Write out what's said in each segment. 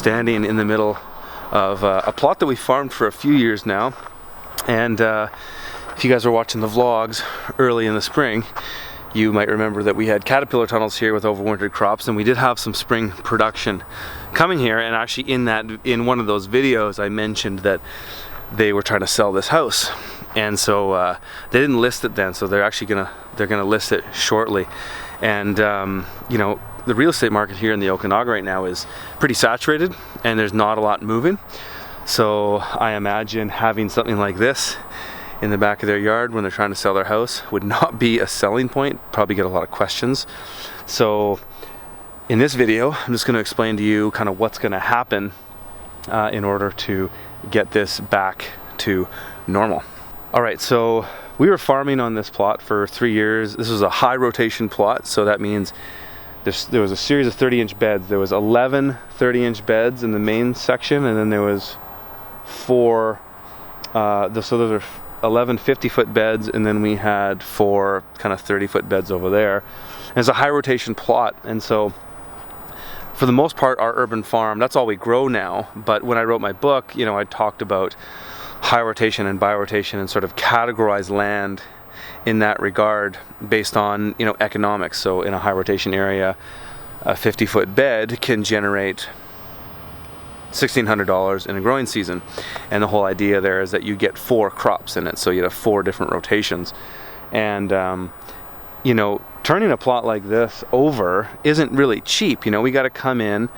standing in the middle of a plot that we farmed for a few years now. And if you guys were watching the vlogs early in the spring, you might remember that we had caterpillar tunnels here with overwintered crops, and we did have some spring production coming here. And actually in one of those videos I mentioned that they were trying to sell this house, and so they didn't list it then, so they're gonna list it shortly. And you know, the real estate market here in the Okanagan right now is pretty saturated, and there's not a lot moving. So I imagine having something like this in the back of their yard when they're trying to sell their house would not be a selling point, probably get a lot of questions. So in this video, I'm just going to explain to you kind of what's going to happen in order to get this back to normal. All right, so we were farming on this plot for 3 years. This was a high rotation plot, so that means there was a series of 30-inch beds. There was 11 30-inch beds in the main section, and then there was 4, so those are 11 50-foot beds, and then we had 4 kind of 30-foot beds over there. And it's a high rotation plot, and so for the most part our urban farm, that's all we grow now. But when I wrote my book, you know, I talked about high rotation and birotation and sort of categorize land in that regard based on, you know, economics. So in a high rotation area, a 50-foot bed can generate $1,600 in a growing season, and the whole idea there is that you get 4 crops in it, so you have 4 different rotations. And you know, turning a plot like this over isn't really cheap. You know, we got to come in,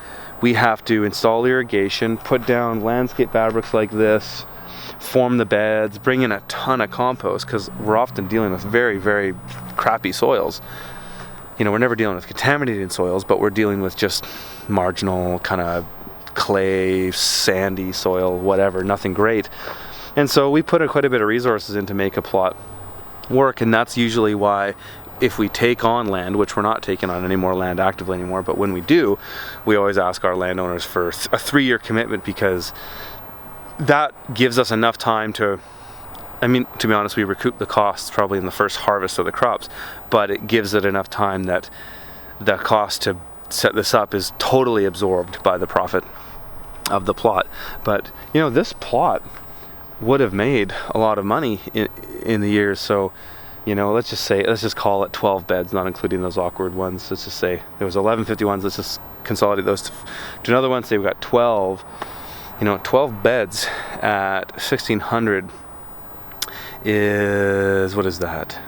we have to install irrigation, put down landscape fabrics like this, form the beds, bring in a ton of compost, because we're often dealing with very, very crappy soils. You know, we're never dealing with contaminated soils, but we're dealing with just marginal kind of clay, sandy soil, whatever, nothing great. And so we put quite a bit of resources in to make a plot work, and that's usually why if we take on land, which we're not taking on any more land actively anymore, but when we do, we always ask our landowners for a 3-year commitment, because that gives us enough time to, I mean, to be honest, we recoup the costs probably in the first harvest of the crops, but it gives it enough time that the cost to set this up is totally absorbed by the profit of the plot. But you know, this plot would have made a lot of money in the years. So, you know, let's just call it 12 beds, not including those awkward ones. Let's just say there was 11 51s. Let's just consolidate those to another one. Say we've got 12. You know, 12 beds at 1,600 is, what is that?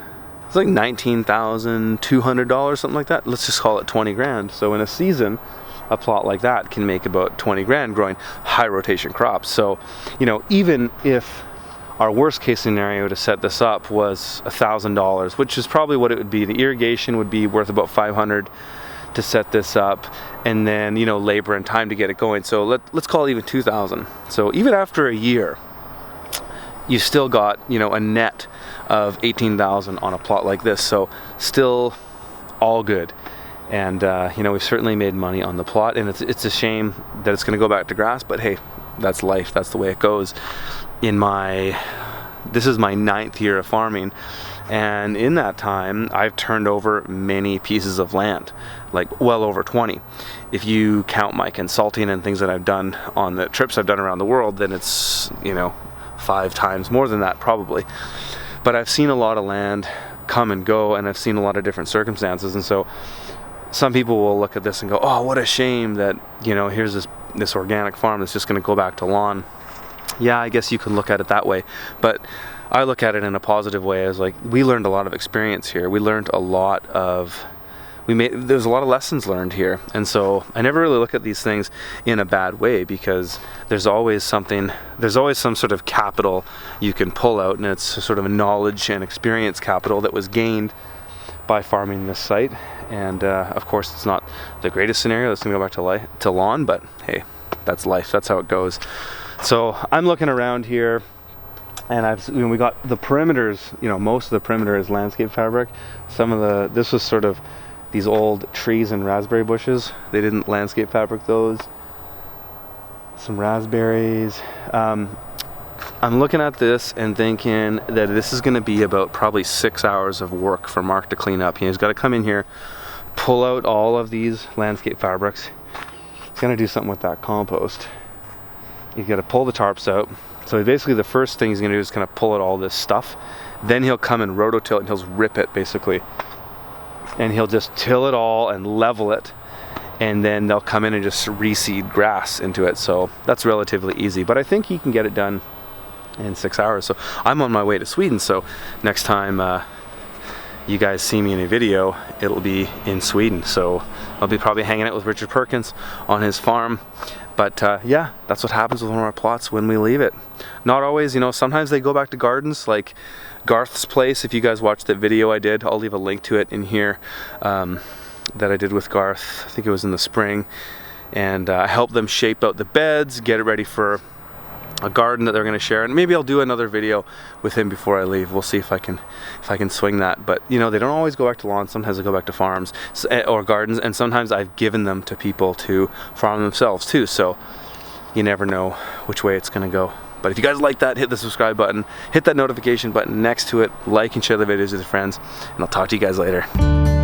It's like $19,200, something like that. Let's just call it 20 grand. So in a season, a plot like that can make about 20 grand growing high rotation crops. So, you know, even if our worst case scenario to set this up was $1,000, which is probably what it would be, the irrigation would be worth about $500 to set this up, and then, you know, labor and time to get it going. So let's call it even $2,000. So even after a year, you still got, you know, a net of $18,000 on a plot like this. So still all good. And you know, we've certainly made money on the plot, and it's a shame that it's going to go back to grass, but hey, that's life. That's the way it goes. This is my 9th year of farming, and in that time I've turned over many pieces of land, like well over 20. If you count my consulting and things that I've done on the trips I've done around the world, then it's, you know, 5 times more than that probably. But I've seen a lot of land come and go, and I've seen a lot of different circumstances. And so some people will look at this and go, oh, what a shame that, you know, here's this organic farm that's just going to go back to lawn. Yeah, I guess you can look at it that way, but I look at it in a positive way, as like, we learned a lot of experience here. We learned a lot of, there's a lot of lessons learned here. And so I never really look at these things in a bad way, because there's always some sort of capital you can pull out, and it's sort of a knowledge and experience capital that was gained by farming this site. And of course, it's not the greatest scenario that's gonna go back to lawn, but hey, that's life. That's how it goes. So I'm looking around here, and we got the perimeters. You know, most of the perimeter is landscape fabric. This was sort of these old trees and raspberry bushes. They didn't landscape fabric those. Some raspberries. I'm looking at this and thinking that this is going to be about probably 6 hours of work for Mark to clean up. He's got to come in here, pull out all of these landscape fabrics, he's gonna do something with that compost. He's gotta pull the tarps out. So basically the first thing he's gonna do is kind of pull out all this stuff. Then he'll come and rototill it and he'll rip it basically. And he'll just till it all and level it. And then they'll come in and just reseed grass into it. So that's relatively easy, but I think he can get it done in 6 hours. So I'm on my way to Sweden, so next time you guys see me in a video, it'll be in Sweden. So I'll be probably hanging out with Richard Perkins on his farm. But yeah, that's what happens with one of our plots when we leave it. Not always, you know, sometimes they go back to gardens, like Garth's place. If you guys watched that video I did, I'll leave a link to it in here, that I did with Garth. I think it was in the spring. And I helped them shape out the beds, get it ready for a garden that they're going to share, and maybe I'll do another video with him before I leave. We'll see if I can swing that. But you know, they don't always go back to lawns. Sometimes they go back to farms or gardens, and sometimes I've given them to people to farm themselves too. So you never know which way it's going to go. But if you guys like that, hit the subscribe button, hit that notification button next to it, like and share the videos with your friends, and I'll talk to you guys later.